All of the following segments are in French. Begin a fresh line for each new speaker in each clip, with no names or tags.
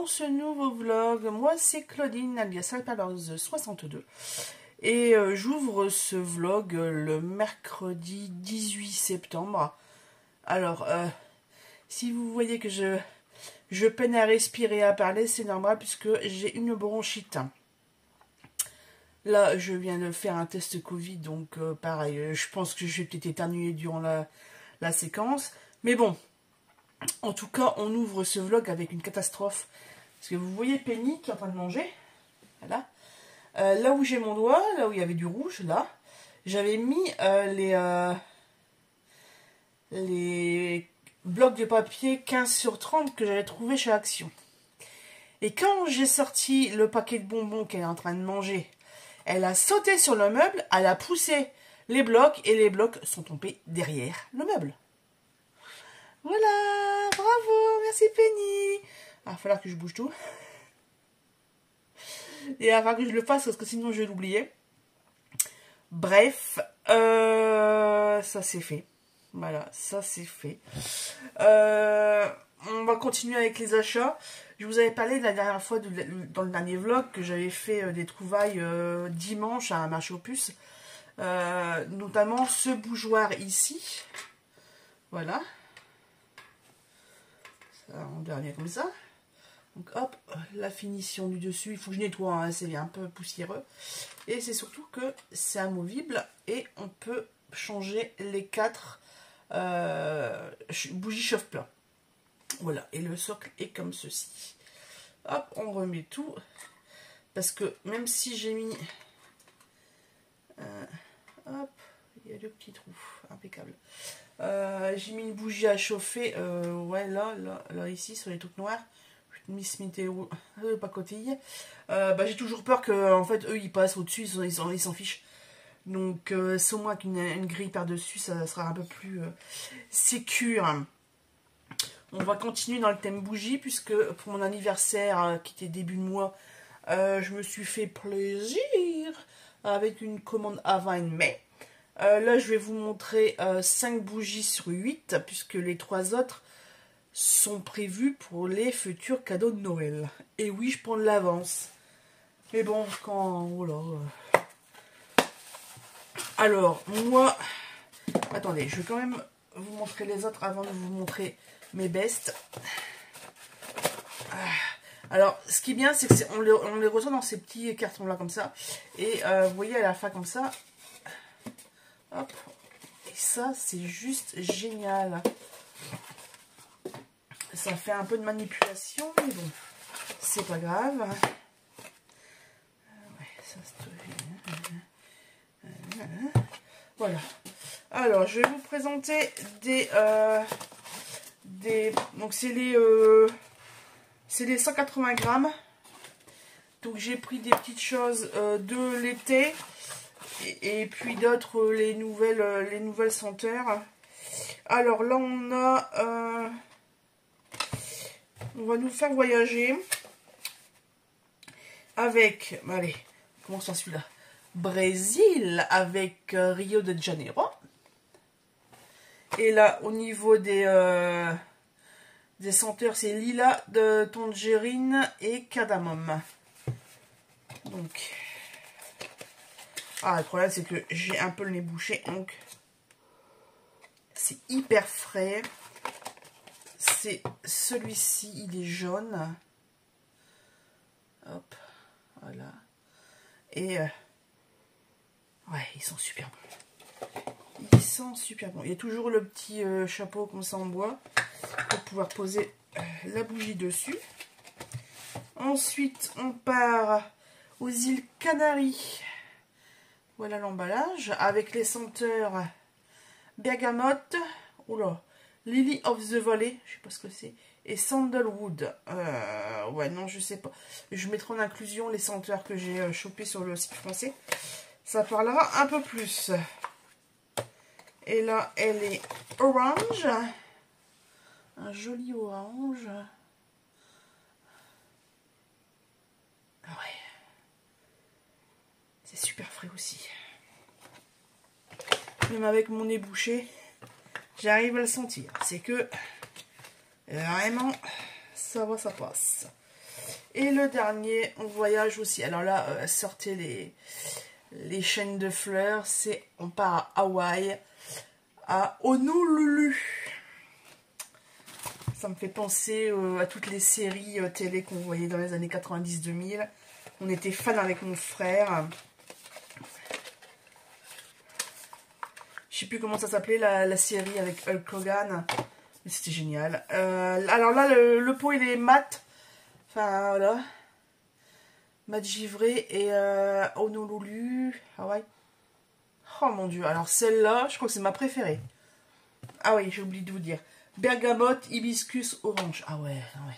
dans ce nouveau vlog. Moi c'est Claudine alias Alpalose62 et j'ouvre ce vlog le mercredi 18 septembre. Alors si vous voyez que je peine à respirer et à parler, c'est normal puisque j'ai une bronchite. Là je viens de faire un test Covid, donc pareil, je pense que je vais peut-être éternuer durant la séquence, mais bon. En tout cas, on ouvre ce vlog avec une catastrophe. Parce que vous voyez Penny qui est en train de manger. Voilà. Là où j'ai mon doigt, là où il y avait du rouge, là, j'avais mis les blocs de papier 15/30 que j'avais trouvé chez Action. Et quand j'ai sorti le paquet de bonbons qu'elle est en train de manger, elle a sauté sur le meuble, elle a poussé les blocs et les blocs sont tombés derrière le meuble. Voilà, bravo, merci Penny. Ah, il va falloir que je bouge tout. Et il va falloir que je le fasse parce que sinon je vais l'oublier. Bref, ça c'est fait. Voilà, ça c'est fait. On va continuer avec les achats. Je vous avais parlé de la dernière fois, dans le dernier vlog, que j'avais fait des trouvailles dimanche à un marché aux puces. Notamment ce bougeoir ici. Voilà. En dernier comme ça. Donc hop, la finition du dessus, il faut que je nettoie, hein, c'est un peu poussiéreux. Et c'est surtout que c'est amovible et on peut changer les 4 bougies chauffe-plat. Voilà, et le socle est comme ceci. Hop, on remet tout. Parce que même si j'ai mis... hop, il y a le petit trou, impeccable. J'ai mis une bougie à chauffer, ouais, là, ici, sur les trucs noirs. Miss Météo, pacotille. J'ai toujours peur que, en fait, eux, ils passent au-dessus, ils s'en fichent. Donc, c'est au moins qu'une grille par-dessus, ça sera un peu plus sécure. On va continuer dans le thème bougie, puisque pour mon anniversaire, qui était début de mois, je me suis fait plaisir avec une commande avant mai. Là, je vais vous montrer 5 bougies sur 8, puisque les 3 autres sont prévus pour les futurs cadeaux de Noël. Et oui, je prends de l'avance. Mais bon, quand... Oh là... Alors, moi... Attendez, je vais quand même vous montrer les autres avant de vous montrer mes bestes. Alors, ce qui est bien, c'est qu'on les reçoit dans ces petits cartons-là, comme ça. Et vous voyez, à la fin, comme ça... Hop. Et ça, c'est juste génial. Ça fait un peu de manipulation, mais bon, c'est pas grave. Ouais, ça voilà. Alors, je vais vous présenter donc c'est les 180 grammes. Donc j'ai pris des petites choses de l'été. Et puis d'autres, les nouvelles senteurs. Alors là, on va nous faire voyager avec, allez, comment ça celui-là? Brésil avec Rio de Janeiro. Et là, au niveau des senteurs, c'est lilas, de tangerine et cardamome. Donc... Ah, le problème, c'est que j'ai un peu le nez bouché, donc c'est hyper frais. C'est celui-ci, il est jaune. Hop, voilà. Et, ouais, ils sont super bons. Ils sont super bons. Il y a toujours le petit chapeau comme ça en bois pour pouvoir poser la bougie dessus. Ensuite, on part aux îles Canaries. Voilà l'emballage avec les senteurs bergamote, oula, Lily of the Valley, je sais pas ce que c'est, et sandalwood. Ouais, non, je sais pas. Je mettrai en inclusion les senteurs que j'ai chopées sur le site français. Ça parlera un peu plus. Et là, elle est orange. Un joli orange. Ouais. C'est super frais aussi. Même avec mon nez bouché, j'arrive à le sentir. C'est que vraiment, ça va, ça passe. Et le dernier, on voyage aussi. Alors là, sortez les chaînes de fleurs. On part à Hawaï, à Honolulu. Ça me fait penser à toutes les séries télé qu'on voyait dans les années 90-2000. On était fans avec mon frère. Je sais plus comment ça s'appelait, la série avec Hulk Hogan. Mais c'était génial. Alors là, le pot, il est mat. Enfin, voilà. Mat givré et Honolulu. Hawaï. Oh mon dieu. Alors celle-là, je crois que c'est ma préférée. Ah oui, j'ai oublié de vous dire. Bergamote, hibiscus, orange. Ah ouais, ah ouais.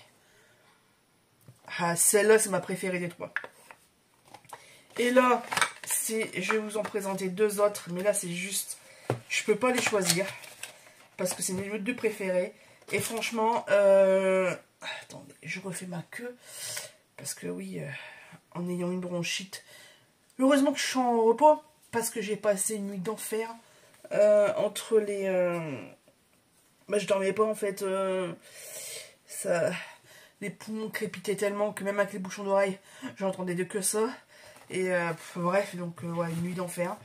Ah, celle-là, c'est ma préférée des trois. Et là, je vais vous en présenter deux autres. Mais là, c'est juste... Je peux pas les choisir. Parce que c'est mes deux préférés. Et franchement... Attendez, je refais ma queue. Parce que oui, en ayant une bronchite... Heureusement que je suis en repos. Parce que j'ai passé une nuit d'enfer. Entre les... Bah, je dormais pas en fait. Les poumons crépitaient tellement que même avec les bouchons d'oreilles, j'entendais que ça. Et bref, donc ouais, une nuit d'enfer.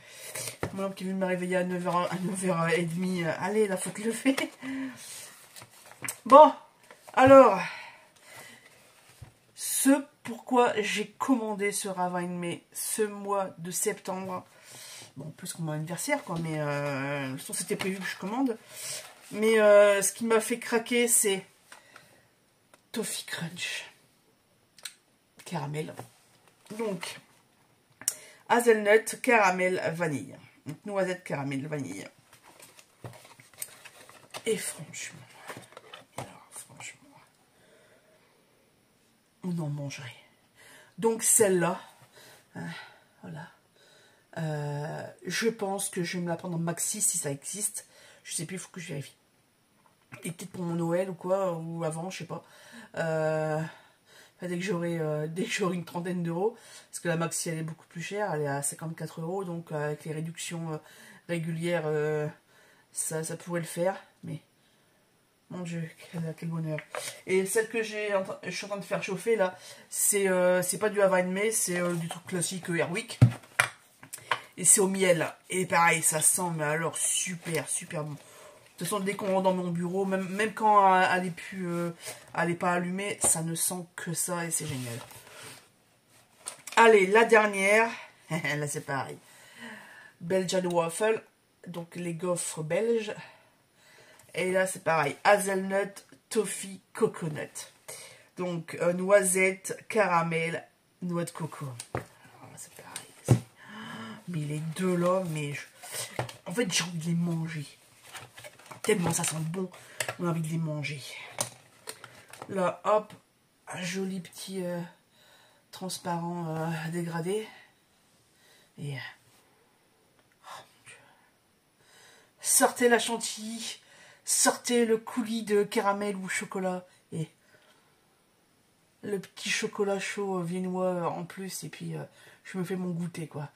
Mon homme qui est venu me réveiller à 9h30. Allez, la faute le fait. Bon, alors, pourquoi j'ai commandé ce Ravine May ce mois de septembre. Bon, plus que mon anniversaire, quoi, mais c'était prévu que je commande. Mais ce qui m'a fait craquer, c'est Toffee Crunch caramel. Donc, hazelnut, caramel, vanille. Donc, noisette, caramel, vanille. Et franchement, on en mangerait. Donc, celle-là, hein, voilà. Je pense que je vais me la prendre en maxi si ça existe. Je sais plus, il faut que je vérifie. Et peut-être pour mon Noël ou quoi, ou avant, je sais pas. Dès que j'aurai une trentaine d'euros, parce que la maxi elle est beaucoup plus chère, elle est à 54 €, donc avec les réductions régulières, ça pourrait le faire. Mais mon dieu, quel bonheur. Et celle que je suis en train de faire chauffer là, c'est pas du Ravine May, c'est du truc classique Airwick. Et c'est au miel. Et pareil, ça sent, mais alors super, super bon. De toute façon, dès qu'on rentre dans mon bureau, même quand elle n'est pas allumée, ça ne sent que ça et c'est génial. Allez, la dernière. Là, c'est pareil. Belgian Waffle. Donc, les gaufres belges. Et là, c'est pareil. Hazelnut, toffee, coconut. Donc, noisette, caramel, noix de coco. C'est pareil. Mais les deux là, mais... En fait, j'ai envie de les manger. Tellement ça sent bon, on a envie de les manger. Là, hop, un joli petit transparent dégradé. Et oh mon Dieu. Sortez la chantilly, sortez le coulis de caramel ou chocolat et le petit chocolat chaud viennois en plus. Et puis je me fais mon goûter quoi.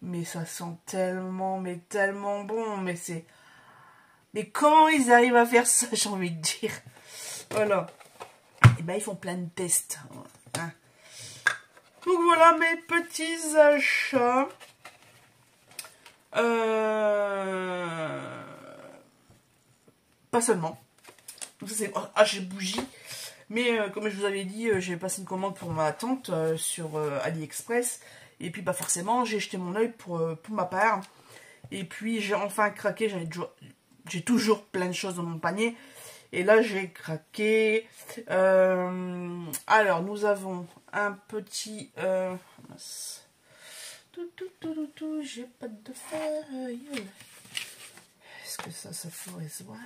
Mais ça sent tellement, mais tellement bon, mais c'est... Mais comment ils arrivent à faire ça, j'ai envie de dire. Voilà. Et ben ils font plein de tests. Hein. Donc voilà mes petits achats. Pas seulement. Donc ça c'est achat bougie. Mais comme je vous avais dit, j'ai passé une commande pour ma tante sur AliExpress. Et puis bah forcément, j'ai jeté mon œil pour ma part. Et puis j'ai enfin craqué, j'ai toujours plein de choses dans mon panier. Et là, j'ai craqué. Alors, nous avons un petit... j'ai pas de feuille. Est-ce que ça pourrait se voir?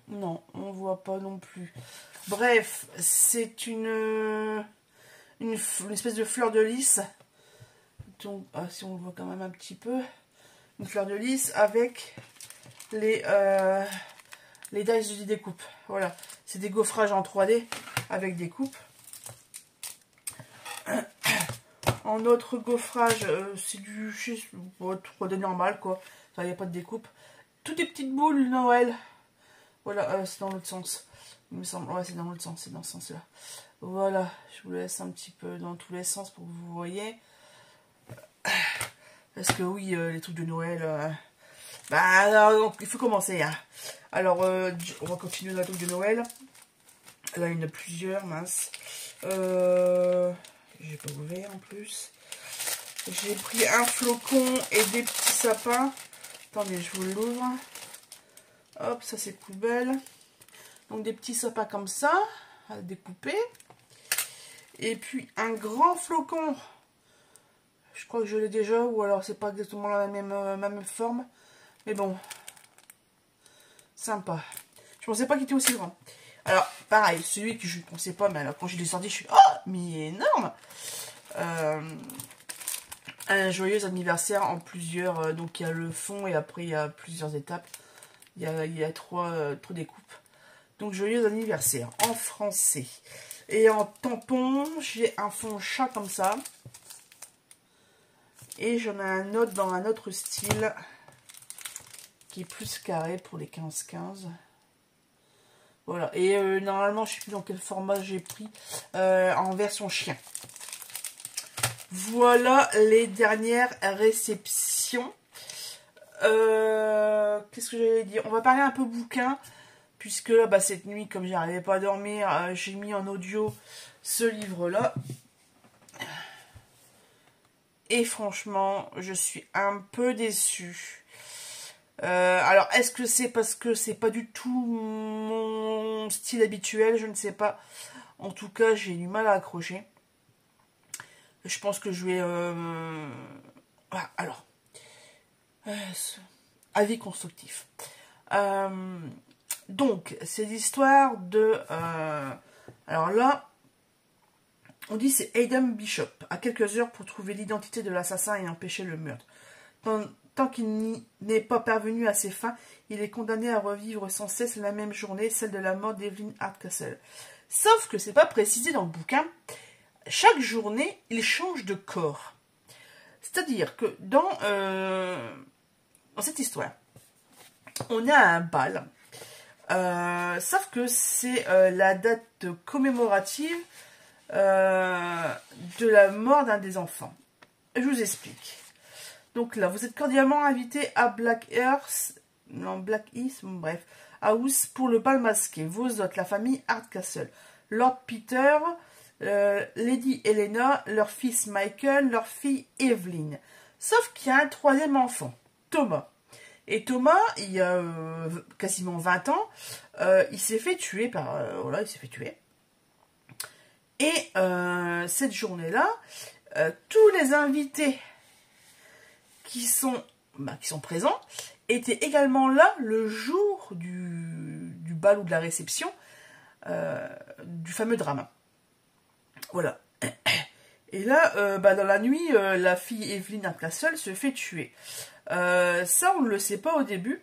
Non, on voit pas non plus. Bref, c'est une espèce de fleur de lys. Donc, si on le voit quand même un petit peu... Une fleur de lys avec les dies de découpe. Voilà, c'est des gaufrages en 3D avec des coupes. En autre gaufrage, c'est du 3D normal quoi. Il n'y a pas de découpe. Toutes des petites boules Noël. Voilà, c'est dans l'autre sens. Il me semble, ouais, c'est dans l'autre sens, c'est dans ce sens-là. Voilà, je vous laisse un petit peu dans tous les sens pour que vous voyez. Parce que oui, les trucs de Noël... bah, alors, donc, il faut commencer. Hein. Alors, on va continuer dans la truc de Noël. Là, il y en a plusieurs, mince. J'ai pas ouvert en plus. J'ai pris un flocon et des petits sapins. Attendez, je vous l'ouvre. Hop, ça c'est poubelle. Donc des petits sapins comme ça, à découper. Et puis un grand flocon. Je crois que je l'ai déjà, ou alors c'est pas exactement la même forme. Mais bon, sympa. Je pensais pas qu'il était aussi grand. Alors, pareil, celui que je ne pensais pas, mais alors quand je l'ai sorti, je suis... Oh, mais il est énorme. Un joyeux anniversaire en plusieurs... donc il y a le fond et après il y a plusieurs étapes. Il y a trois découpes. Donc joyeux anniversaire en français. Et en tampon, j'ai un fond chat comme ça. Et j'en ai un autre dans un autre style qui est plus carré pour les 15-15. Voilà. Et normalement, je ne sais plus dans quel format j'ai pris en version chien. Voilà les dernières réceptions. Qu'est-ce que j'allais dire? On va parler un peu bouquin. Puisque là, bah, cette nuit, comme j'arrivais pas à dormir, j'ai mis en audio ce livre-là. Et franchement, je suis un peu déçue. Alors, est-ce que c'est parce que c'est pas du tout mon style habituel? Je ne sais pas. En tout cas, j'ai du mal à accrocher. Je pense que je vais... Ah, alors. Avis constructif. Donc, c'est l'histoire de... alors là, on dit c'est Adam Bishop, à quelques heures pour trouver l'identité de l'assassin et empêcher le meurtre. Tant qu'il n'est pas parvenu à ses fins, il est condamné à revivre sans cesse la même journée, celle de la mort d'Evelyn Hardcastle. Sauf que c'est pas précisé dans le bouquin. Chaque journée, il change de corps. C'est-à-dire que dans cette histoire, on a un bal. Sauf que c'est la date commémorative de la mort d'un des enfants. Je vous explique. Donc là, vous êtes cordialement invité à Black Heath, bref, House pour le bal masqué. Vos hôtes, la famille Hardcastle, Lord Peter, Lady Helena, leur fils Michael, leur fille Evelyn. Sauf qu'il y a un troisième enfant, Thomas. Et Thomas, il y a quasiment 20 ans, il s'est fait tuer par... voilà, il s'est fait tuer. Et cette journée-là, tous les invités qui sont présents étaient également là le jour du bal ou de la réception du fameux drame. Voilà. Et là, dans la nuit, la fille Evelyn Hardcastle se fait tuer. Ça, on ne le sait pas au début.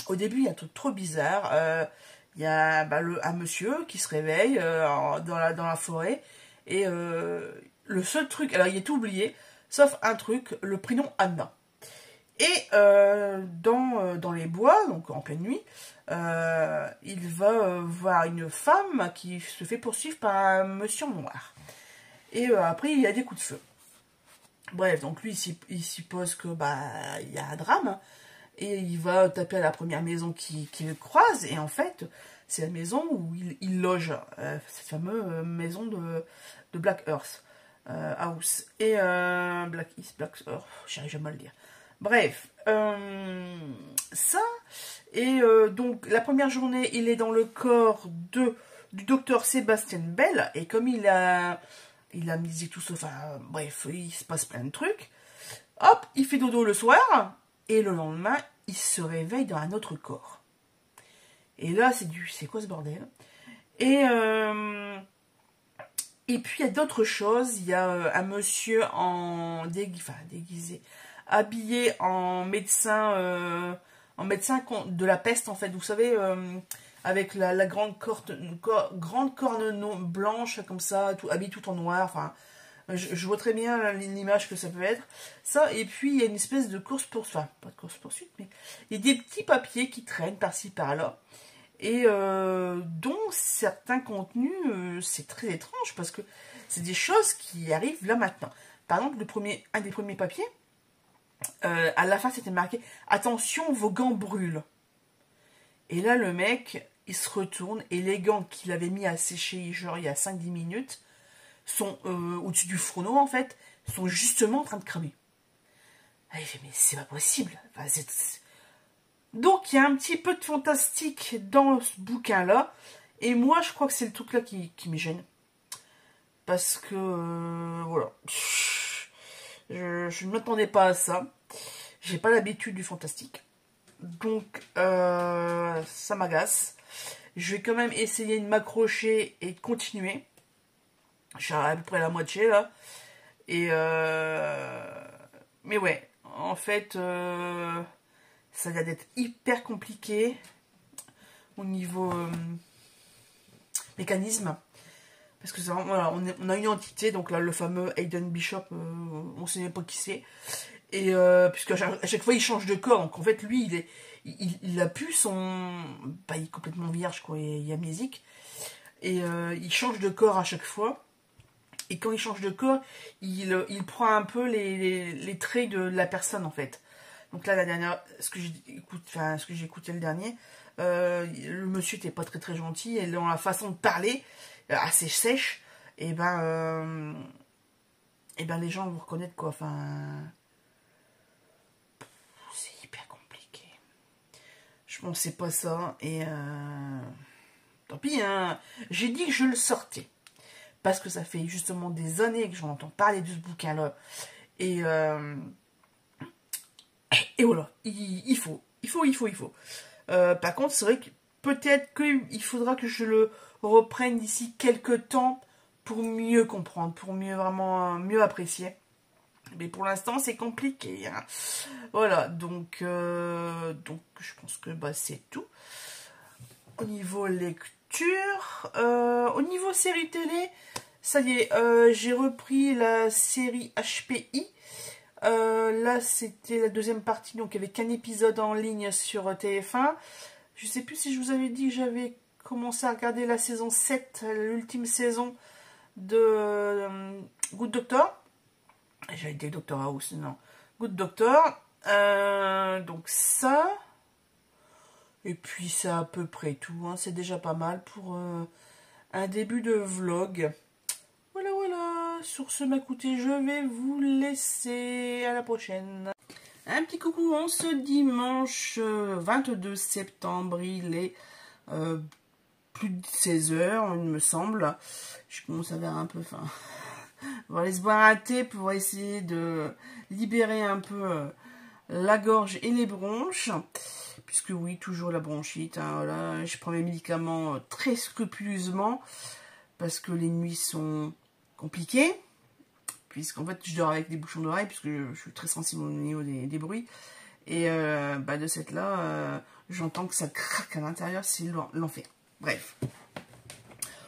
Au début, il y a un truc trop bizarre. Il y a un monsieur qui se réveille dans la forêt. Et le seul truc... Alors, il est tout oublié, sauf un truc, le prénom Anna. Et dans les bois, donc en pleine nuit, il va voir une femme qui se fait poursuivre par un monsieur en noir. Et après, il y a des coups de feu. Bref, donc lui, il suppose que il y a un drame. Et il va taper à la première maison qu'il croise. Et en fait, c'est la maison où il loge. Cette fameuse maison de Black Heath House. Et Black Earth, j'arrive jamais à le dire. Bref, ça. Et donc, la première journée, il est dans le corps du docteur Sébastien Bell. Et comme il a misé tout ça, enfin, bref, il se passe plein de trucs. Hop, il fait dodo le soir. Et le lendemain, il se réveille dans un autre corps. Et là, c'est quoi ce bordel? Et puis, il y a d'autres choses. Il y a un monsieur déguisé, habillé en médecin de la peste, en fait. Vous savez, avec la grande corne blanche, comme ça, habillé tout en noir. Enfin, je vois très bien l'image que ça peut être. Ça, et puis il y a une espèce de course-poursuite. Enfin, pas de course-poursuite, mais il y a des petits papiers qui traînent par-ci, par-là. et dont certains contenus, c'est très étrange parce que c'est des choses qui arrivent là maintenant. Par exemple, un des premiers papiers, à la fin c'était marqué « Attention, vos gants brûlent ». Et là le mec, il se retourne et les gants qu'il avait mis à sécher genre il y a 5-10 minutes sont au-dessus du fourneau en fait, sont justement en train de cramer. Ah, il fait « Mais c'est pas possible ». Enfin, donc il y a un petit peu de fantastique dans ce bouquin-là. Et moi, je crois que c'est le truc-là qui me gêne. Parce que, voilà. Je ne m'attendais pas à ça. J'ai pas l'habitude du fantastique. Donc, ça m'agace. Je vais quand même essayer de m'accrocher et de continuer. J'ai à peu près la moitié, là. Et, mais ouais, en fait... ça a l'air d'être hyper compliqué au niveau mécanisme. Parce que voilà, on a une entité, donc là le fameux Aiden Bishop, on ne sait même pas qui c'est. Et puisque à chaque fois il change de corps, donc en fait lui il a pu son... Bah, il est complètement vierge quoi, il est amnésique. Et il change de corps à chaque fois. Et quand il change de corps, il prend un peu les traits de la personne en fait. Donc là, la dernière, ce que j'ai écouté le dernier, le monsieur n'était pas très très gentil et dans la façon de parler, assez sèche, et ben les gens vont reconnaître quoi. Enfin, c'est hyper compliqué. Je pensais pas ça et tant pis. Hein. J'ai dit que je le sortais parce que ça fait justement des années que j'en entends parler de ce bouquin-là et voilà, il faut. Par contre, c'est vrai que peut-être qu'il faudra que je le reprenne d'ici quelques temps pour mieux comprendre, pour vraiment mieux apprécier. Mais pour l'instant, c'est compliqué. Hein. Voilà, donc je pense que bah, c'est tout. Au niveau lecture, au niveau série télé, ça y est, j'ai repris la série HPI. Là, c'était la deuxième partie, donc avec un épisode en ligne sur TF1. Je sais plus si je vous avais dit que j'avais commencé à regarder la saison 7, l'ultime saison de Good Doctor. J'avais dit Doctor House, non. Good Doctor. Donc ça. Et puis c'est à peu près tout. Hein. C'est déjà pas mal pour un début de vlog. Voilà, sur ce, écoutez, je vais vous laisser, à la prochaine. Un petit coucou en ce dimanche 22 septembre, il est plus de 16 h, il me semble. Je commence à avoir un peu faim. On va aller se boire un thé pour essayer de libérer un peu la gorge et les bronches. Puisque oui, toujours la bronchite. Hein, voilà. Je prends mes médicaments très scrupuleusement parce que les nuits sont compliqué, puisqu'en fait je dors avec des bouchons d'oreille, puisque je suis très sensible au niveau des bruits, et bah de cette là, j'entends que ça craque à l'intérieur, c'est l'enfer. Bref,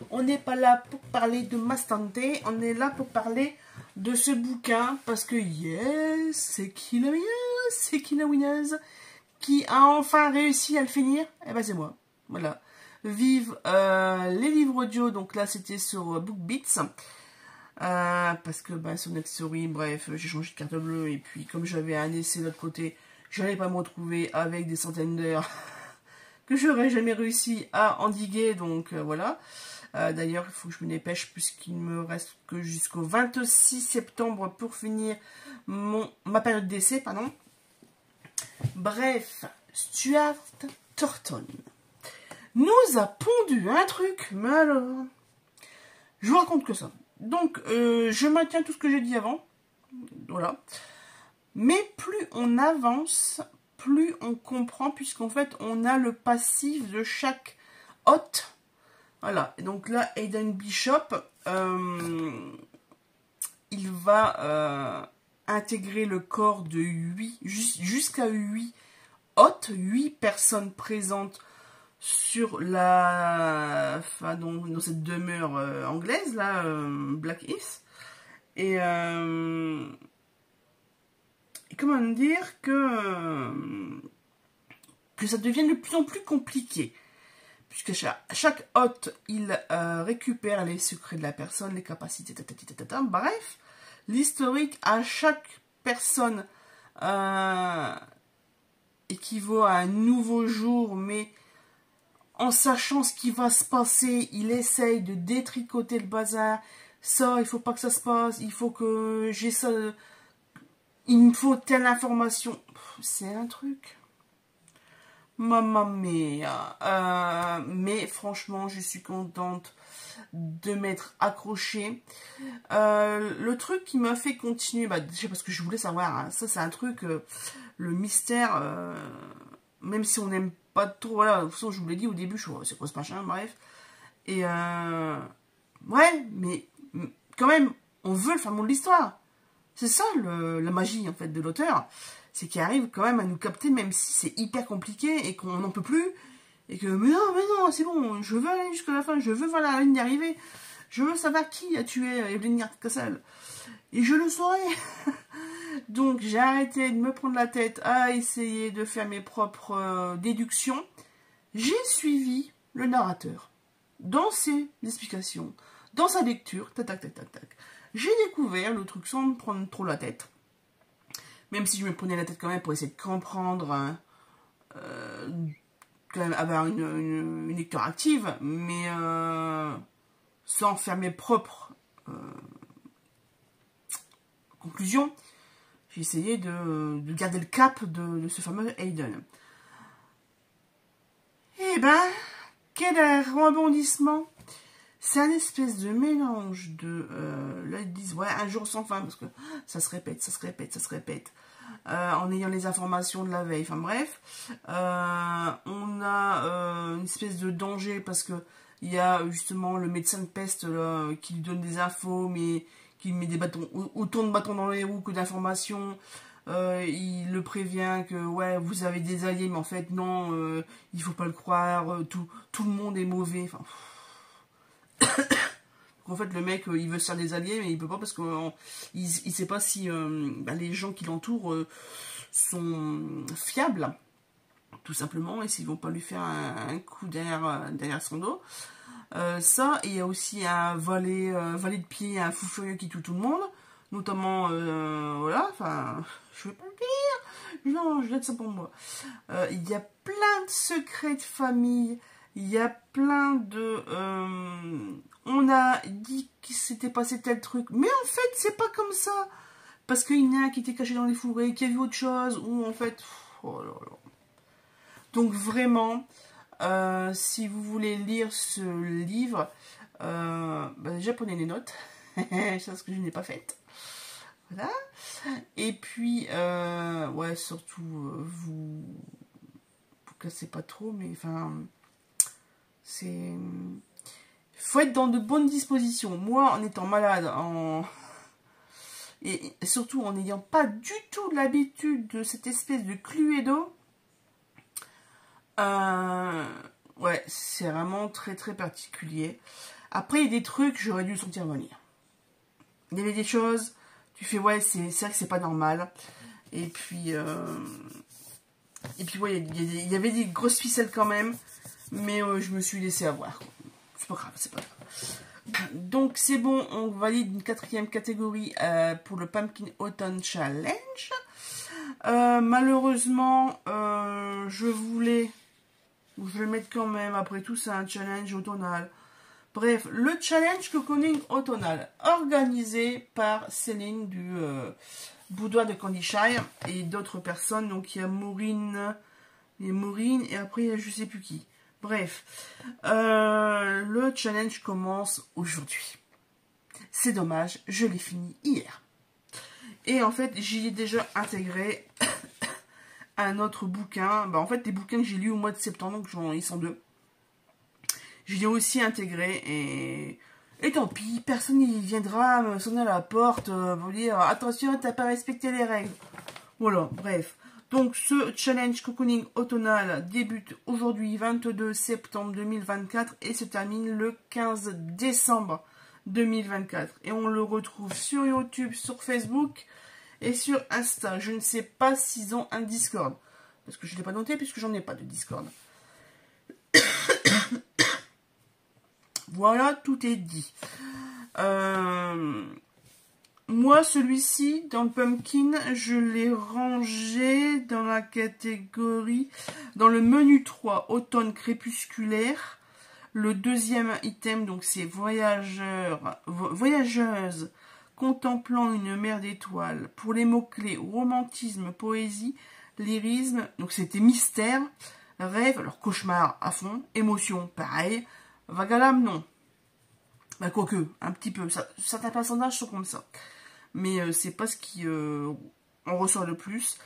on n'est pas là pour parler de ma santé, on est là pour parler de ce bouquin, parce que yes, c'est Kina Winners qui a enfin réussi à le finir, et ben c'est moi, voilà. Vive les livres audio, donc là c'était sur BookBeats. Parce que sur Netstory, bref, j'ai changé de carte bleue et puis comme j'avais un essai de l'autre côté, je n'allais pas me retrouver avec des centaines d'heures que j'aurais jamais réussi à endiguer, donc voilà. D'ailleurs, il faut que je me dépêche puisqu'il me reste que jusqu'au 26 septembre pour finir ma période d'essai, pardon. Bref, Stuart Thornton nous a pondu un truc, mais alors, je vous raconte que ça. Donc, je maintiens tout ce que j'ai dit avant. Voilà. Mais plus on avance, plus on comprend, puisqu'en fait, on a le passif de chaque hôte. Voilà. Et donc là, Aiden Bishop, il va intégrer le corps de 8, jusqu'à 8 hôtes, 8 personnes présentes sur dans cette demeure anglaise, là, Black Heath. Et comment dire que ça devient de plus en plus compliqué. puisque chaque hôte, il récupère les secrets de la personne, les capacités, bref, l'historique à chaque personne équivaut à un nouveau jour, mais en sachant ce qui va se passer, il essaye de détricoter le bazar. Ça, il faut pas que ça se passe, il faut que j'ai ça, il me faut telle information. C'est un truc. Mamma mia. Mais franchement, je suis contente de m'être accrochée. Le truc qui m'a fait continuer, déjà parce que je voulais savoir, hein, ça c'est un truc, le mystère, même si on n'aime pas trop, voilà, de toute façon je vous l'ai dit au début, je c'est quoi ce machin, bref. Et ouais, mais quand même, on veut le fin mot de l'histoire. C'est ça la magie en fait de l'auteur. C'est qu'il arrive quand même à nous capter, même si c'est hyper compliqué et qu'on n'en peut plus. Et que, mais non, c'est bon, je veux aller jusqu'à la fin, je veux voir la ligne d'arrivée. Je veux savoir qui a tué Evelyn Hardcastle. Et je le saurai. Donc j'ai arrêté de me prendre la tête à essayer de faire mes propres déductions. J'ai suivi le narrateur dans ses explications, dans sa lecture, tac. J'ai découvert le truc sans me prendre trop la tête. Même si je me prenais la tête quand même pour essayer de comprendre, hein, quand même avoir une lecture active, mais sans faire mes propres conclusions. J'ai essayé de garder le cap de ce fameux Hayden. Eh ben, quel rebondissement! C'est un espèce de mélange de... là, ils disent, ouais, un jour sans fin, parce que ça se répète. En ayant les informations de la veille. Enfin bref, on a une espèce de danger, parce que il y a justement le médecin de peste là, qui lui donne des infos, mais qui met des bâtons, autant de bâtons dans les roues que d'informations. Il le prévient que ouais, vous avez des alliés, mais en fait non, il faut pas le croire, tout le monde est mauvais. Enfin... En fait, le mec, il veut se faire des alliés, mais il peut pas parce qu'il ne sait pas si les gens qui l'entourent sont fiables, tout simplement, et s'ils vont pas lui faire un coup derrière son dos. Ça, et il y a aussi un valet de pied, un fou furieux qui tue tout le monde, notamment, voilà, enfin, je vais pas le dire, non, je laisse ça pour moi. Il y a plein de secrets de famille, il y a plein de... on a dit qu'il s'était passé tel truc, mais en fait, c'est pas comme ça. Parce qu'il y en a un qui était caché dans les fourrés, qui a vu autre chose, ou en fait... Oh là là. Donc vraiment, si vous voulez lire ce livre, déjà prenez les notes, chose que je n'ai pas faite. Voilà. Et puis, ouais, surtout, vous cassez pas trop, mais enfin... C'est... faut être dans de bonnes dispositions. Moi, en étant malade, et surtout en n'ayant pas du tout l'habitude de cette espèce de cluedo, ouais, c'est vraiment très particulier. Après, il y a des trucs, j'aurais dû le sentir venir. Il y avait des choses, tu fais, ouais, c'est vrai que c'est pas normal. Et puis ouais, il y avait des grosses ficelles quand même. Mais je me suis laissé avoir. C'est pas grave, Donc c'est bon, on valide une 4e catégorie pour le Pumpkin Autumn Challenge. Malheureusement, je vais le mettre quand même. Après tout, c'est un challenge automnal. Bref, le challenge Cocooning automnal, organisé par Céline du Boudoir de Candyshire et d'autres personnes. Donc il y a Maureen, et après il y a je sais plus qui. Bref, le challenge commence aujourd'hui. C'est dommage, je l'ai fini hier. Et en fait, j'y ai déjà intégré un autre bouquin. En fait, les bouquins que j'ai lus au mois de septembre, donc ils sont 2. Je l'ai aussi intégré et tant pis, personne ne viendra me sonner à la porte pour dire « Attention, t'as pas respecté les règles ». Voilà, bref. Donc, ce challenge cocooning automnal débute aujourd'hui, 22 septembre 2024, et se termine le 15 décembre 2024. Et on le retrouve sur YouTube, sur Facebook et sur Insta. Je ne sais pas s'ils ont un Discord, parce que je ne l'ai pas noté, puisque j'en ai pas de Discord. Voilà, tout est dit. Moi, celui-ci, dans le Pumpkin, je l'ai rangé dans la catégorie, dans le menu 3, automne crépusculaire. Le deuxième item, donc c'est voyageuse contemplant une mer d'étoiles. Pour les mots-clés, romantisme, poésie, lyrisme, donc c'était mystère, rêve, alors cauchemar à fond, émotion, pareil, vague à l'âme, non. Bah, quoique, un petit peu, certains personnages sont comme ça. Mais c'est pas ce qui en ressort le plus.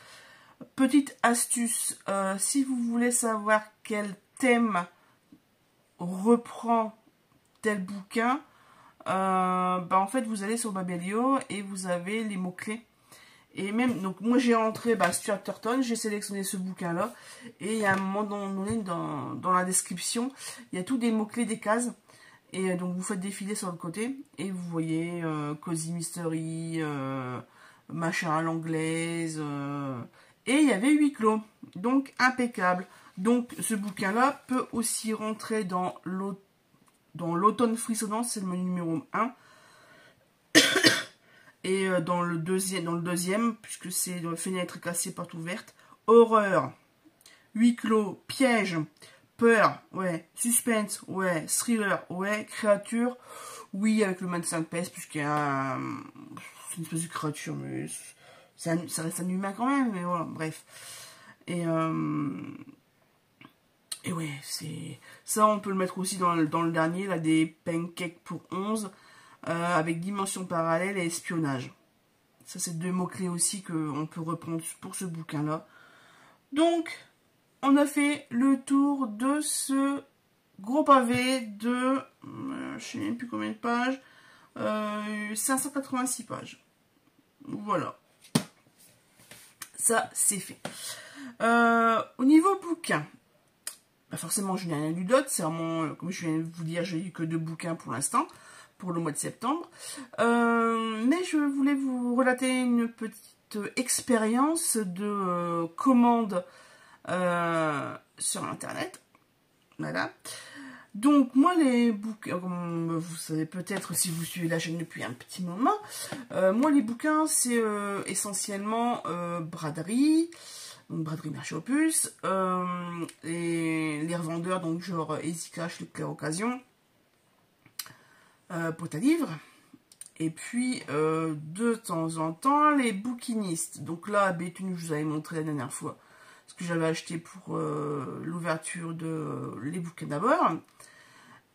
Petite astuce, si vous voulez savoir quel thème reprend tel bouquin, bah en fait vous allez sur Babelio et vous avez les mots-clés. Et même, donc moi j'ai rentré Stuart Turton, j'ai sélectionné ce bouquin-là, et il y a un moment donné dans la description, il y a tous des mots-clés des cases. Et donc vous faites défiler sur le côté et vous voyez Cozy Mystery, machin à l'anglaise, et il y avait huis clos, donc impeccable. Donc ce bouquin là peut aussi rentrer dans l'automne frissonnant, c'est le menu numéro 1, et dans le deuxième puisque c'est fenêtre cassée, porte ouverte, horreur, huis clos, piège, peur, ouais, suspense, ouais, thriller, ouais, créature, oui, avec le 25 PS, puisqu'il y a c'est une espèce de créature, mais ça reste un humain quand même, mais voilà, bref. Et ouais, c'est ça, on peut le mettre aussi dans le dernier, là, des pancakes pour 11, avec dimension parallèle et espionnage. Ça, c'est deux mots-clés aussi qu'on peut reprendre pour ce bouquin-là. Donc, on a fait le tour de ce gros pavé de, je ne sais même plus combien de pages, 586 pages. Voilà. Ça, c'est fait. Au niveau bouquin, bah forcément, je n'ai rien lu d'autre. C'est vraiment, comme je viens de vous dire, j'ai eu que 2 bouquins pour l'instant, pour le mois de septembre. Mais je voulais vous relater une petite expérience de commande sur internet. Voilà. Donc moi les bouquins, comme vous savez peut-être si vous suivez la chaîne depuis un petit moment, moi les bouquins c'est essentiellement braderie, donc braderie marché aux puces, et les revendeurs donc genre Easy Cash, Leclerc Occasion, Boîte à livres. Et puis, de temps en temps, les bouquinistes. Donc là, Béthune, je vous avais montré la dernière fois ce que j'avais acheté pour l'ouverture de les bouquins d'abord.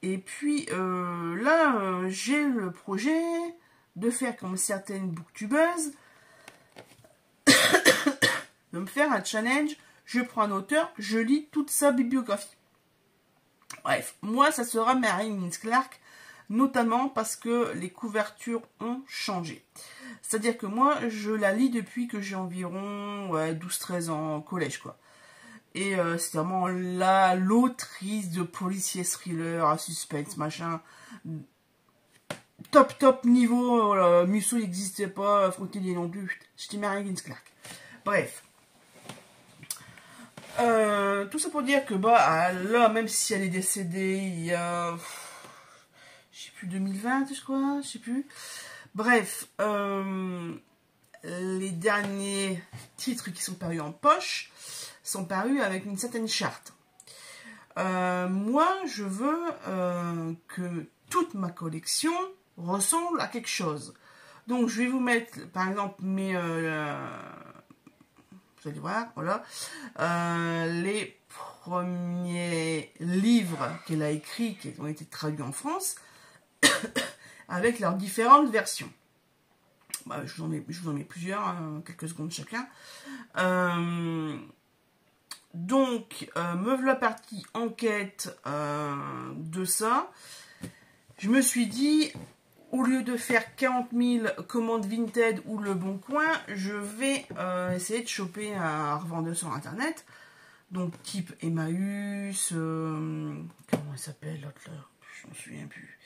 Et puis, là, j'ai le projet de faire comme certaines booktubeuses, de me faire un challenge. Je prends un auteur, je lis toute sa bibliographie. Bref, moi, ça sera Mary Higgins Clark, notamment parce que les couvertures ont changé. C'est-à-dire que moi, je la lis depuis que j'ai environ 12-13 ans au collège, quoi. Et c'est vraiment l'autrice de policier thriller, à suspense, machin. Top niveau, Musso n'existait pas, Frontier non plus. J'étais Mary Higgins Clark. Bref. Tout ça pour dire que, là, même si elle est décédée il y a... je sais plus, 2020, je crois, je sais plus. Bref, les derniers titres qui sont parus en poche sont parus avec une certaine charte. Moi, je veux que toute ma collection ressemble à quelque chose. Donc, je vais vous mettre, par exemple, mes... vous allez voir, voilà. Les premiers livres qu'elle a écrits, qui ont été traduits en France, avec leurs différentes versions. Je vous en mets plusieurs, hein, quelques secondes chacun. Donc, me voilà partie enquête de ça. Je me suis dit, au lieu de faire 40 000 commandes Vinted ou Le Bon Coin, je vais essayer de choper un revendeur sur internet. Donc, type Emmaüs, comment il s'appelle l'autre là? Je m'en souviens plus.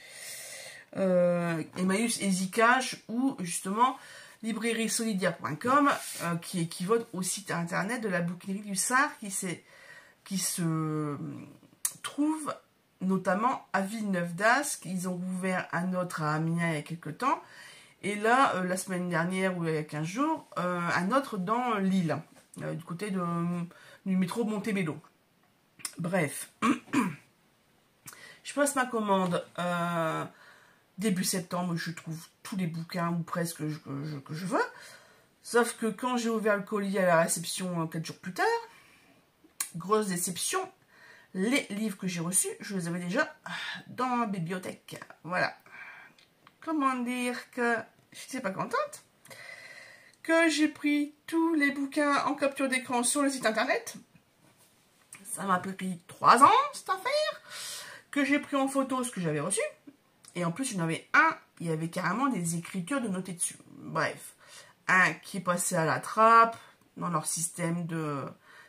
Emmaüs, Easy Cash ou justement librairiesolidaire.com qui équivaut au site internet de la bouquinerie du Sar qui se trouve notamment à Villeneuve-d'Ascq. Ils ont ouvert un autre à Amiens il y a quelques temps. Et là, la semaine dernière, ou il y a 15 jours, un autre dans Lille, du côté du métro Montebello. Bref, je passe ma commande début septembre, je trouve tous les bouquins, ou presque, que je veux. Sauf que quand j'ai ouvert le colis à la réception 4 jours plus tard, grosse déception, les livres que j'ai reçus, je les avais déjà dans ma bibliothèque. Voilà. Comment dire que je n'étais pas contente, que j'ai pris tous les bouquins en capture d'écran sur le site internet. Ça m'a pris 3 ans, cette affaire. Que j'ai pris en photo ce que j'avais reçu. Et en plus, il y en avait un, il y avait carrément des écritures de noter dessus. Bref, un qui est passé à la trappe dans leur système de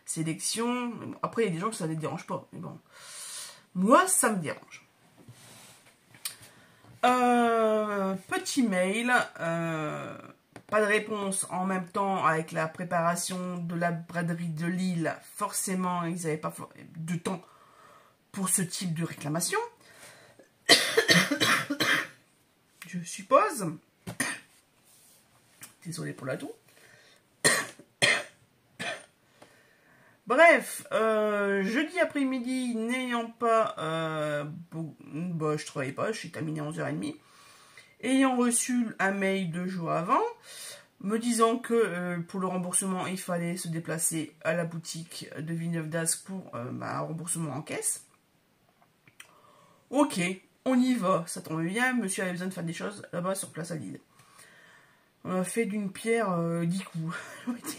sélection. Après, il y a des gens que ça ne les dérange pas. Mais bon, moi, ça me dérange. Petit mail, pas de réponse en même temps avec la préparation de la braderie de Lille. Forcément, ils n'avaient pas de temps pour ce type de réclamation. Je suppose. Désolée pour la toux. Bref, jeudi après-midi, n'ayant pas... je travaillais pas, je suis terminée à 11h30. Ayant reçu un mail 2 jours avant, me disant que pour le remboursement, il fallait se déplacer à la boutique de Villeneuve-d'Ascq pour un remboursement en caisse. Ok, on y va, ça tombe bien, monsieur avait besoin de faire des choses là-bas sur place à Lille. On a fait d'une pierre 10 coups, je veux dire.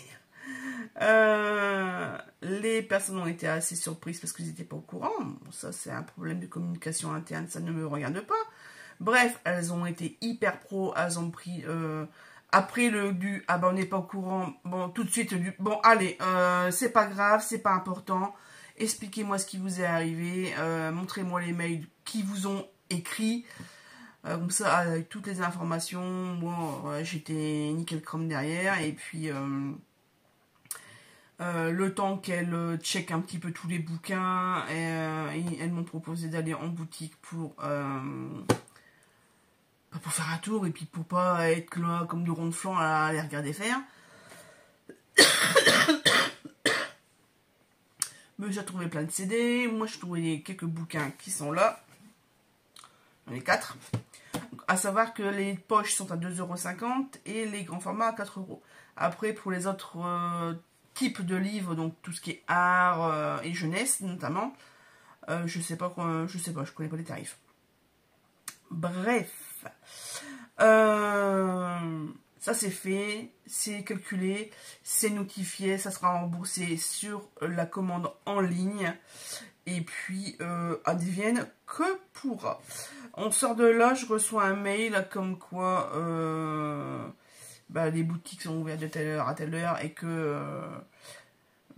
Les personnes ont été assez surprises parce qu'ils n'étaient pas au courant. Bon, ça, c'est un problème de communication interne, ça ne me regarde pas. Bref, elles ont été hyper pro, elles ont pris... après le du « Ah ben on n'est pas au courant », bon, tout de suite du « Bon, allez, c'est pas grave, c'est pas important, expliquez-moi ce qui vous est arrivé, montrez-moi les mails qui vous ont écrit. » Comme ça, avec toutes les informations, bon, j'étais nickel chrome derrière, et puis... le temps qu'elles checkent un petit peu tous les bouquins, elles m'ont proposé d'aller en boutique pour faire un tour et puis pour pas être là comme de rond de flanc à les regarder faire. Mais j'ai trouvé plein de CD, moi je trouvais quelques bouquins qui sont là, j'en ai 4. À savoir que les poches sont à 2,50 € et les grands formats à 4 €. Après, pour les autres types de livres, donc tout ce qui est art et jeunesse notamment, je sais pas, je connais pas les tarifs. Bref, ça c'est fait, c'est calculé, c'est notifié, ça sera remboursé sur la commande en ligne. Et puis, advienne que pourra. On sort de là, je reçois un mail comme quoi les boutiques sont ouvertes de telle heure à telle heure et que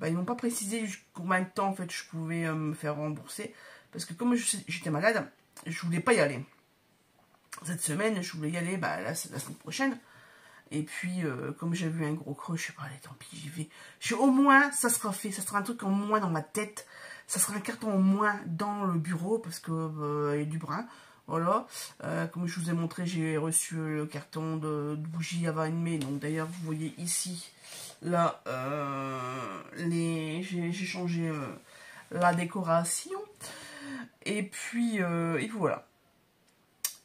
ils m'ont pas précisé combien de temps en fait je pouvais me faire rembourser. Parce que comme j'étais malade, je voulais pas y aller. Cette semaine, je voulais y aller la semaine prochaine. Et puis, comme j'ai vu un gros creux, je sais pas, allez, tant pis, j'y vais. Au moins, ça sera fait, ça sera un truc en moins dans ma tête. Ça sera un carton en moins dans le bureau, parce que il y a du brin. Voilà. Comme je vous ai montré, j'ai reçu le carton de bougies à 20 mai. Donc d'ailleurs, vous voyez ici, là, j'ai changé la décoration. Et puis, et voilà.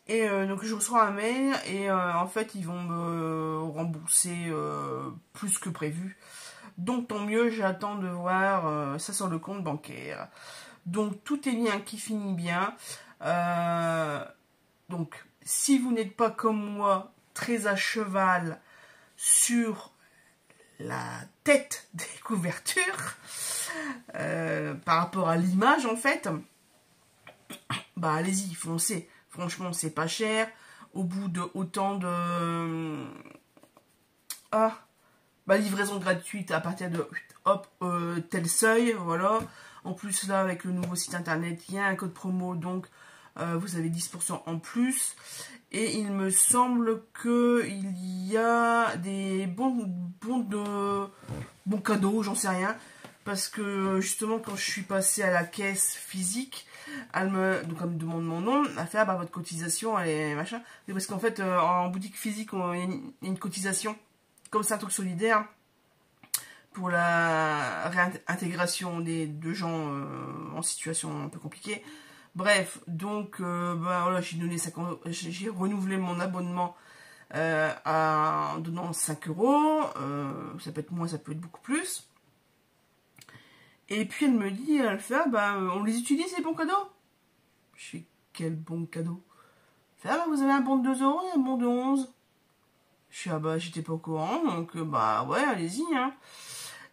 Et donc je reçois un mail et en fait ils vont me rembourser plus que prévu. Donc tant mieux, j'attends de voir ça sur le compte bancaire. Donc tout est bien qui finit bien. Donc si vous n'êtes pas comme moi très à cheval sur la tête des couvertures par rapport à l'image en fait, allez-y, foncez. Franchement, c'est pas cher. Au bout de autant de... livraison gratuite à partir de... tel seuil, voilà. En plus, là, avec le nouveau site internet, il y a un code promo, donc vous avez 10% en plus. Et il me semble qu'il y a des bons cadeaux, j'en sais rien. Parce que, justement, quand je suis passée à la caisse physique... Donc elle me demande mon nom, elle fait, ah bah votre cotisation, elle est machin. Mais parce qu'en fait, en boutique physique, il y a une cotisation, comme c'est un truc solidaire, pour la réintégration de gens en situation un peu compliquée. Bref, donc ben voilà, j'ai renouvelé mon abonnement en donnant 5 euros. Ça peut être moins, ça peut être beaucoup plus. Et puis elle me dit, elle fait, ah, bah, on les utilise les bons cadeaux. Je fais, quel bon cadeau? Elle fait, ah bah vous avez un bon de 2 euros et un bon de 11. Je fais, ah bah j'étais pas au courant, donc bah ouais, allez-y, hein.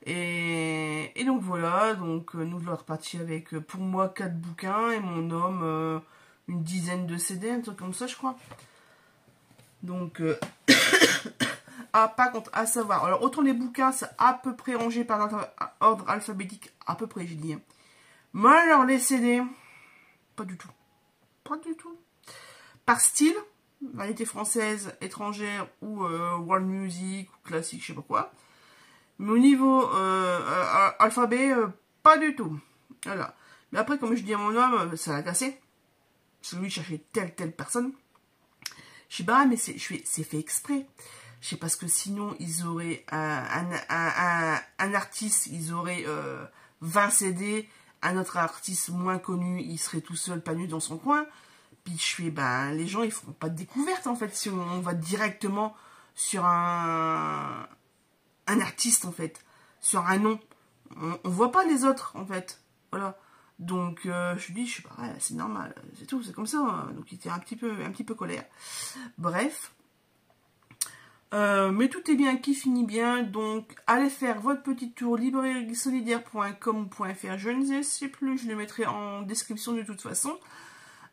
Et donc voilà, donc nous devons repartir avec pour moi 4 bouquins et mon homme une dizaine de CD, un truc comme ça je crois. Donc ah par contre à savoir, alors autant les bouquins c'est à peu près rangé par ordre alphabétique, à peu près j'ai dit. Mais alors les CD, pas du tout. Pas du tout. Par style, variété française, étrangère ou world music ou classique, je sais pas quoi. Mais au niveau alphabet, pas du tout. Voilà. Mais après, comme je dis à mon homme, ça l'a cassé. Parce que lui cherchait telle personne. Je sais pas, mais c'est fait exprès. Je sais parce que sinon, ils auraient un artiste, ils auraient 20 CD. Un autre artiste moins connu, il serait tout seul, pas nu dans son coin. Puis je fais, ben, les gens, ils feront pas de découverte, en fait, si on va directement sur un artiste, en fait, sur un nom. On voit pas les autres, en fait. Voilà. Donc, je lui dis, je sais pas, ouais, c'est normal, c'est tout, c'est comme ça. Hein. Donc, il était un petit peu colère. Bref. Mais tout est bien qui finit bien. Donc, allez faire votre petit tour librairiesolidaire.com ou .fr. Je ne sais plus, je le mettrai en description de toute façon.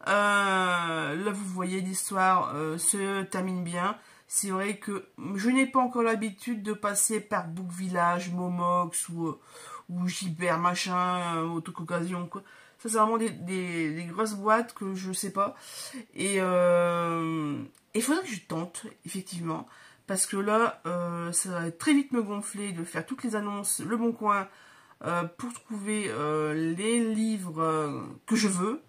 Là, vous voyez, l'histoire se termine bien. C'est vrai que je n'ai pas encore l'habitude de passer par Book Village, Momox ou Gibert, machin, Auto Occasion, quoi. Ça, c'est vraiment des grosses boîtes que je sais pas. Et il faudrait que je tente, effectivement. Parce que là, ça va très vite me gonfler de faire toutes les annonces, Le Bon Coin, pour trouver les livres que je veux.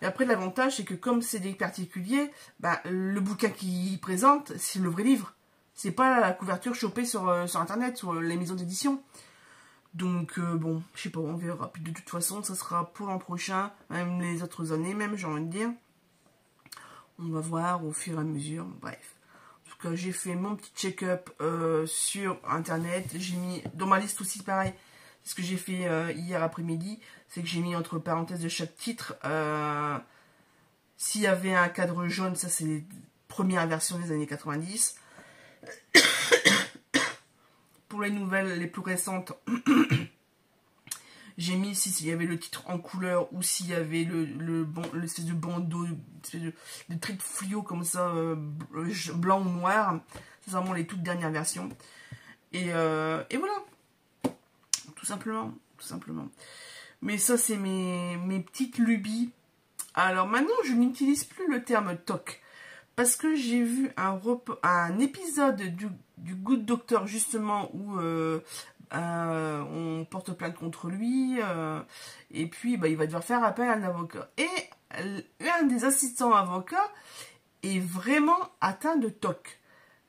Et après, l'avantage, c'est que comme c'est des particuliers, bah, le bouquin qu'ils présentent, c'est le vrai livre. C'est pas la couverture chopée sur Internet, sur les maisons d'édition. Donc, bon, je sais pas, on verra. Puis de toute façon, ça sera pour l'an prochain, même les autres années, même, j'ai envie de dire. On va voir au fur et à mesure, bref. En tout cas, j'ai fait mon petit check-up sur Internet. J'ai mis, dans ma liste aussi, pareil, ce que j'ai fait hier après-midi, c'est que j'ai mis entre parenthèses de chaque titre, s'il y avait un cadre jaune, ça c'est les premières versions des années 90. Pour les nouvelles, les plus récentes, j'ai mis s'il y avait le titre en couleur ou s'il y avait l'espèce de bandeau, l'espèce de trait de fluo comme ça, blanc ou noir. C'est vraiment les toutes dernières versions. Et voilà. Tout simplement. Mais ça, c'est mes petites lubies. Alors maintenant, je n'utilise plus le terme TOC. Parce que j'ai vu un épisode du Good Doctor, justement, où on porte plainte contre lui. Et puis, bah, il va devoir faire appel à un avocat. Et un des assistants avocats est vraiment atteint de TOC.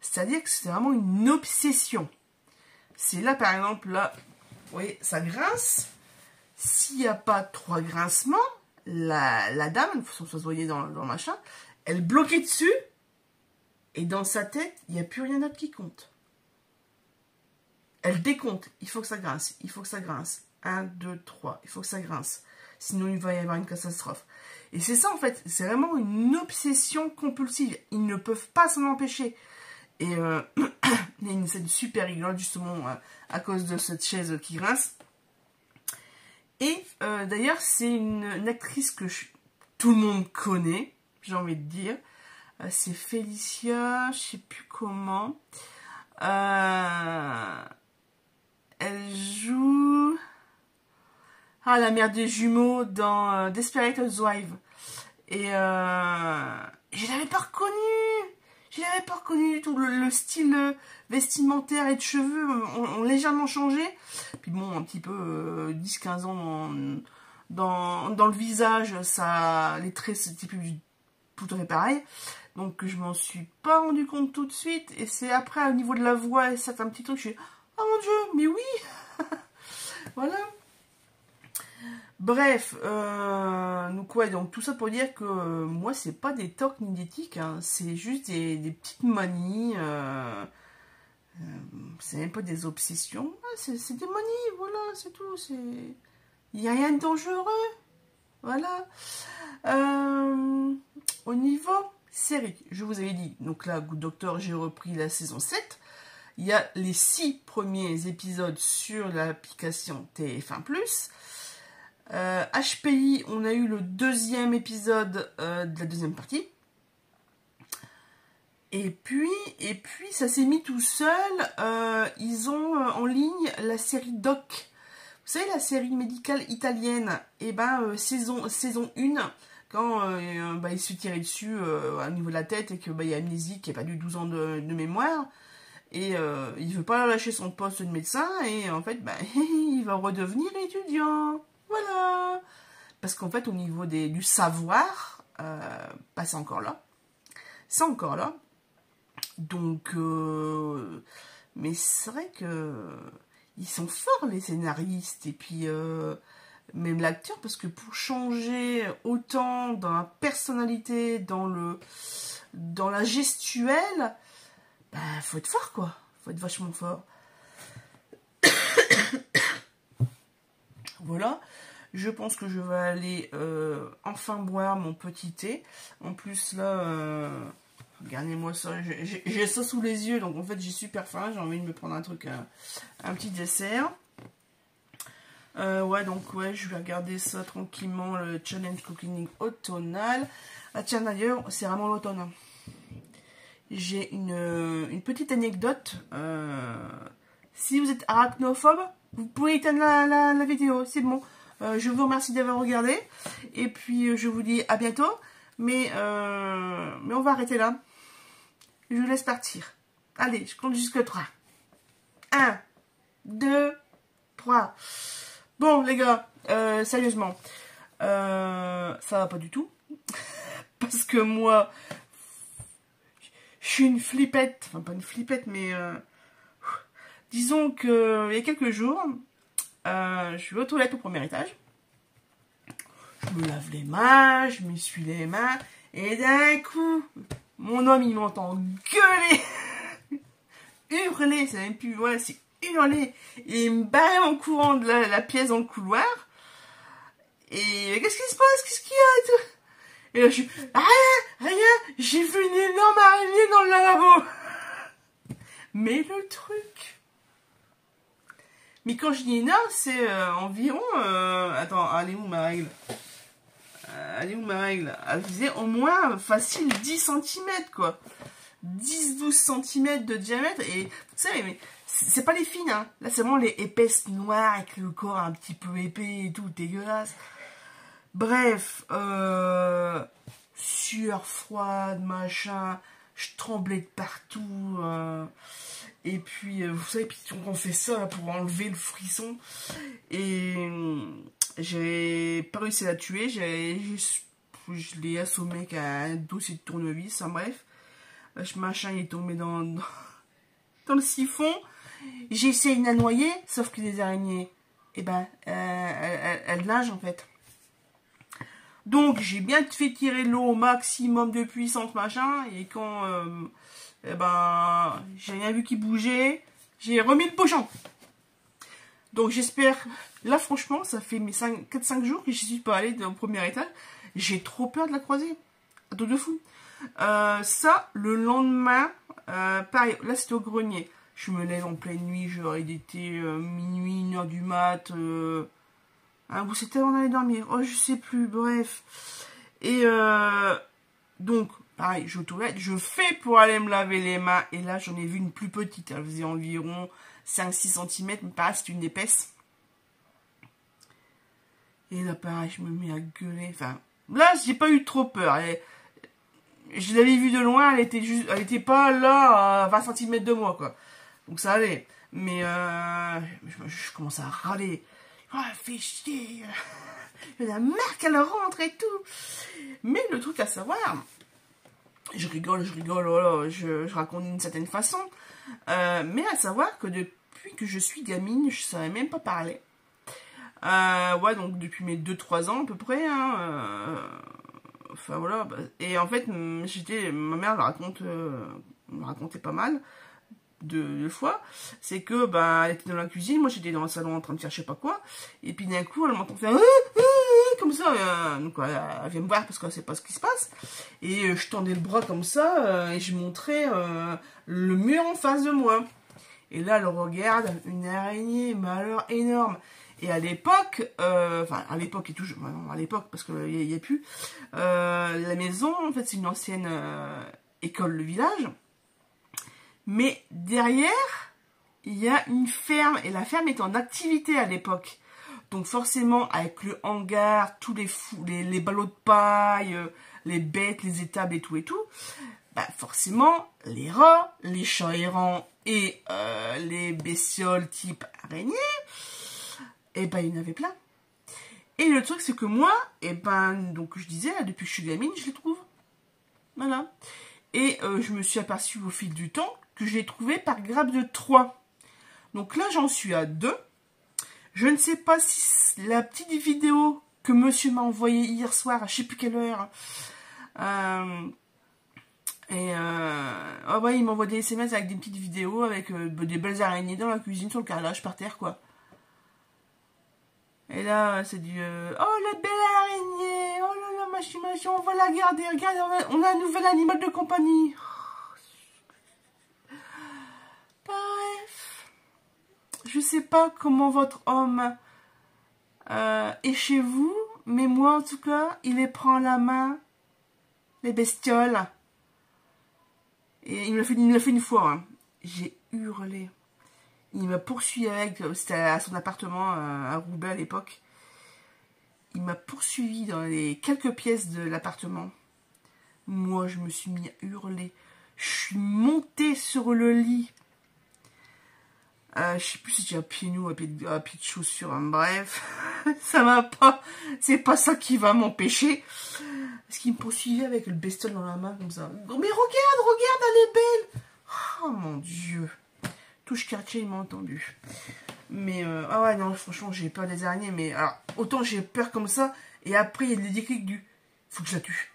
C'est-à-dire que c'est vraiment une obsession. C'est là, par exemple, là... Vous voyez, ça grince. S'il n'y a pas 3 grincements, la dame, ça se voyait dans le machin, elle bloquait dessus, et dans sa tête, il n'y a plus rien d'autre qui compte. Elle décompte, il faut que ça grince, il faut que ça grince. 1, 2, 3, il faut que ça grince. Sinon, il va y avoir une catastrophe. Et c'est ça, en fait, c'est vraiment une obsession compulsive. Ils ne peuvent pas s'en empêcher. Et il y a une scène super rigolote justement à cause de cette chaise qui grince. Et d'ailleurs c'est une actrice que tout le monde connaît, j'ai envie de dire. C'est Félicia, je sais plus comment. Elle joue la mère des jumeaux dans Desperate Housewives. Et je l'avais pas reconnue. Je n'avais pas reconnu du tout. Le style vestimentaire et de cheveux ont légèrement changé. Puis bon, un petit peu 10-15 ans Dans le visage, ça, les traits, c'était plus tout à fait pareil. Donc, je m'en suis pas rendu compte tout de suite. Et c'est après, au niveau de la voix et certains petits trucs, je suis, oh mon Dieu, mais oui. Voilà. Bref, donc ouais, donc tout ça pour dire que moi, c'est pas des tocs ni des tics, hein, c'est juste des petites manies, c'est un peu des obsessions. C'est des manies, voilà, c'est tout. Il n'y a rien de dangereux, voilà. Au niveau série, je vous avais dit, donc là, Good Doctor, j'ai repris la saison 7. Il y a les 6 premiers épisodes sur l'application TF1+. HPI, on a eu le 2e épisode de la 2e partie. Et puis ça s'est mis tout seul. Ils ont en ligne la série Doc. Vous savez, la série médicale italienne. Et ben, saison 1, quand il se tirait dessus au niveau de la tête et que il y a amnésie qui a perdu 12 ans de mémoire. Et il veut pas lâcher son poste de médecin. Et en fait, il va redevenir étudiant. Voilà. Parce qu'en fait, au niveau du savoir, c'est encore là. C'est encore là. Donc, mais c'est vrai que ils sont forts, les scénaristes. Et puis, même l'acteur, parce que pour changer autant dans la personnalité, dans la gestuelle, faut être fort, quoi. Faut être vachement fort. Voilà. Je pense que je vais aller enfin boire mon petit thé. En plus, là, regardez-moi ça. J'ai ça sous les yeux, donc en fait, j'ai super faim. J'ai envie de me prendre un truc, un petit dessert. Ouais, donc ouais, je vais regarder ça tranquillement, le challenge cooking automnal. Ah tiens, d'ailleurs, c'est vraiment l'automne. J'ai une petite anecdote. Si vous êtes arachnophobe, vous pouvez éteindre la vidéo, c'est bon. Je vous remercie d'avoir regardé. Et puis, je vous dis à bientôt. Mais on va arrêter là. Je vous laisse partir. Allez, je compte jusqu'à 3. 1, 2, 3. Bon, les gars, sérieusement, ça va pas du tout. Parce que moi, je suis une flippette. Enfin, pas une flippette, mais... disons que il y a quelques jours, je suis aux toilettes au premier étage. Je me lave les mains, je m'essuie les mains. Et d'un coup, mon homme, il m'entend gueuler. Hurler, c'est même plus... Voilà, c'est hurler. Et il me bat en courant de la pièce dans le couloir. Et qu'est-ce qui se passe? Qu'est-ce qu'il y a et tout? Et là, je suis... Rien. J'ai vu une énorme araignée dans le lavabo. Mais le truc... Mais quand je dis énorme, c'est environ... attends, elle est où ma règle? Elle faisait au moins facile 10 cm, quoi. 10-12 cm de diamètre. Et vous savez, mais c'est pas les fines, hein. Là, c'est vraiment les épaisses noires avec le corps un petit peu épais et tout, dégueulasse. Bref, sueur froide, machin. Je tremblais de partout. Et puis, vous savez, puis on fait ça là, pour enlever le frisson. Et j'ai pas réussi à la tuer. Je l'ai assommé avec un dossier de tournevis. Hein, bref, ce machin il est tombé dans le siphon. J'ai essayé de la noyer, sauf que les araignées, eh ben, elles nagent en fait. Donc, j'ai bien fait tirer l'eau au maximum de puissance, machin. Et quand... eh ben, j'ai rien vu qui bougeait. J'ai remis le pochon. Donc j'espère... Là franchement, ça fait mes 4-5 jours que je suis pas allée au premier étage. J'ai trop peur de la croiser. À dos de fou. Ça, le lendemain, pareil, là c'était au grenier. Je me lève en pleine nuit, genre il était minuit, 1h du mat. Ou c'était avant d'aller dormir. Oh, je sais plus, bref. Et donc... Pareil, je vais aux toilettes, je fais pour aller me laver les mains. Et là, j'en ai vu une plus petite. Elle faisait environ 5-6 cm. Mais pareil, c'est une épaisse. Et là, pareil, je me mets à gueuler. Enfin, là, j'ai pas eu trop peur. Je l'avais vue de loin. Elle était pas là à 20 cm de moi, quoi. Donc ça allait. Mais je commence à râler. Oh, fait chier. Il y en a marre qu'elle rentre et tout. Mais le truc à savoir, je rigole, oh là, je raconte d'une certaine façon. Mais à savoir que depuis que je suis gamine, je ne savais même pas parler. Ouais, donc depuis mes 2-3 ans à peu près. Hein, enfin voilà. Bah, et en fait, ma mère me racontait pas mal de fois. C'est que elle était dans la cuisine, moi j'étais dans le salon en train de faire je sais pas quoi. Et puis d'un coup, elle m'entend faire comme ça. Donc elle vient me voir parce qu'elle sait pas ce qui se passe. Et je tendais le bras comme ça et je montrais le mur en face de moi. Et là, elle regarde une araignée, mais alors énorme. Et à l'époque, enfin à l'époque et toujours, non, à l'époque parce qu'il n'y a plus, la maison, en fait, c'est une ancienne école, le village. Mais derrière, il y a une ferme, et la ferme est en activité à l'époque. Donc forcément, avec le hangar, tous les ballots de paille, les bêtes, les étables et tout, forcément, les rats, les chats errants et les bestioles type araignée, il y en avait plein. Et le truc, c'est que moi, donc je disais, là, depuis que je suis gamine, je les trouve. Voilà. Et je me suis aperçue au fil du temps que je les trouvais par grappe de 3. Donc là, j'en suis à 2. Je ne sais pas si la petite vidéo que monsieur m'a envoyée hier soir, à je ne sais plus quelle heure, oh ouais, il m'envoie des SMS avec des petites vidéos, avec des belles araignées dans la cuisine, sur le carrelage, par terre, quoi. Et là, c'est du... oh, la belle araignée! Oh là là, machin, on va la garder. Regarde, on a un nouvel animal de compagnie. Bref. Je sais pas comment votre homme est chez vous, mais moi, en tout cas, il les prend à la main, les bestioles. Et il me l'a fait une fois. Hein. J'ai hurlé. Il m'a poursuivi avec... C'était à son appartement à Roubaix à l'époque. Il m'a poursuivi dans les quelques pièces de l'appartement. Moi, je me suis mis à hurler. Je suis montée sur le lit. Je sais plus si j'ai à pied nu ou à pied de chaussure. Hein. Bref, ça m'a pas... C'est pas ça qui va m'empêcher. Parce qu'il me poursuivait avec le bestiole dans la main comme ça. Mais regarde, elle est belle. Oh mon Dieu. Touche quartier, il m'a entendu. Mais, ah ouais, non, franchement, j'ai peur des araignées. Mais, alors, autant j'ai peur comme ça. Et après, il y a des déclics du... Faut que je la tue.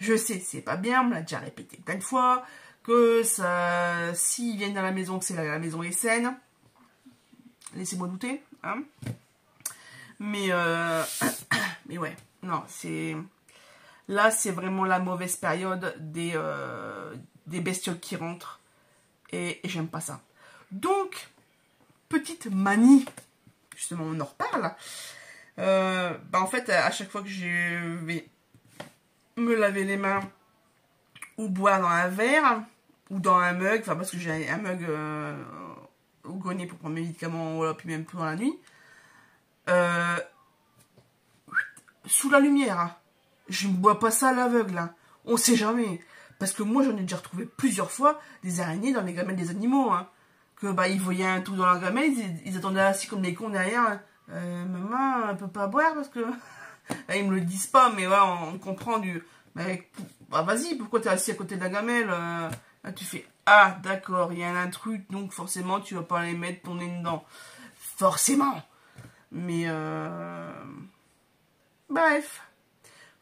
Je sais, c'est pas bien. On me l'a déjà répété plein de fois. Que ça... S'ils viennent dans la maison, que c'est la maison est saine. Laissez-moi douter. Hein. Mais, mais ouais. Non, c'est... Là, c'est vraiment la mauvaise période des bestioles qui rentrent. Et j'aime pas ça. Donc, petite manie, justement, on en reparle. En fait, à chaque fois que je vais me laver les mains ou boire dans un verre ou dans un mug, enfin parce que j'ai un mug au grenier pour prendre mes médicaments, voilà, puis même pendant la nuit, sous la lumière, hein. Je ne bois pas ça à l'aveugle, hein. On sait jamais. Parce que moi, j'en ai déjà retrouvé plusieurs fois des araignées dans les gamelles des animaux. Hein. Que ils voyaient un tout dans la gamelle, ils attendaient assis comme des cons derrière. Maman, elle peut pas boire parce que... ils me le disent pas, mais ouais, on comprend du... vas-y, pourquoi t'es assis à côté de la gamelle là, tu fais, ah, d'accord, il y a un intrus, donc forcément, tu vas pas aller mettre ton nez dedans. Forcément. Mais, bref.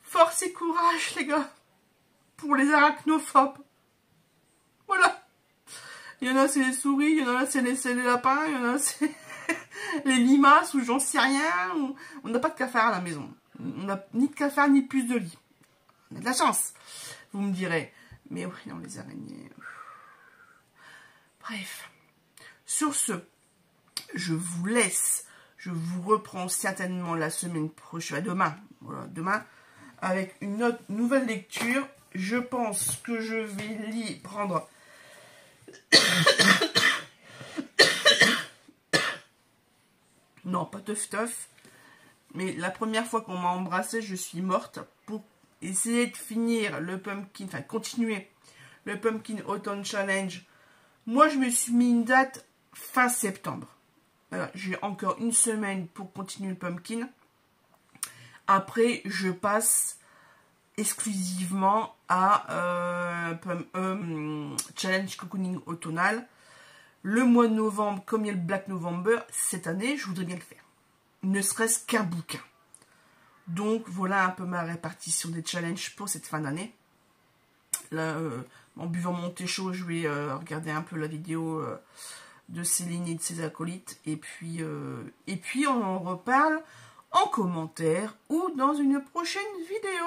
Force et courage, les gars. Pour les arachnophobes. Voilà. Il y en a, c'est les souris, il y en a, c'est les lapins, il y en a, c'est les limaces, ou j'en sais rien. On n'a pas de cafard à la maison. On n'a ni de cafard, ni plus de lit. On a de la chance, vous me direz. Mais oui, non, les araignées... Bref. Sur ce, je vous laisse. Je vous reprends certainement la semaine prochaine, demain. Voilà, demain, avec une autre nouvelle lecture. Je pense que je vais prendre... non, pas teuf. Mais la première fois qu'on m'a embrassée, je suis morte pour essayer de finir le pumpkin, enfin continuer le Pumpkin Autumn Challenge. Moi, je me suis mis une date fin septembre. Voilà, j'ai encore une semaine pour continuer le pumpkin. Après, je passe exclusivement à challenge cocooning automnal. Le mois de novembre, comme il y a le Black November, cette année, je voudrais bien le faire. Ne serait-ce qu'un bouquin. Donc, voilà un peu ma répartition des challenges pour cette fin d'année. Là, en buvant mon thé chaud, je vais regarder un peu la vidéo de Céline et de ses acolytes. Et puis on en reparle en commentaire ou dans une prochaine vidéo.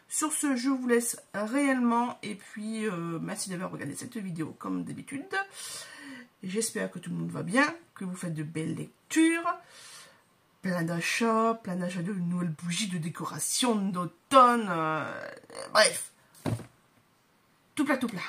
Sur ce, je vous laisse réellement. Et puis, merci d'avoir regardé cette vidéo comme d'habitude. J'espère que tout le monde va bien, que vous faites de belles lectures. Plein d'achats de nouvelles bougies de décoration d'automne. Bref, tout plat, tout plat.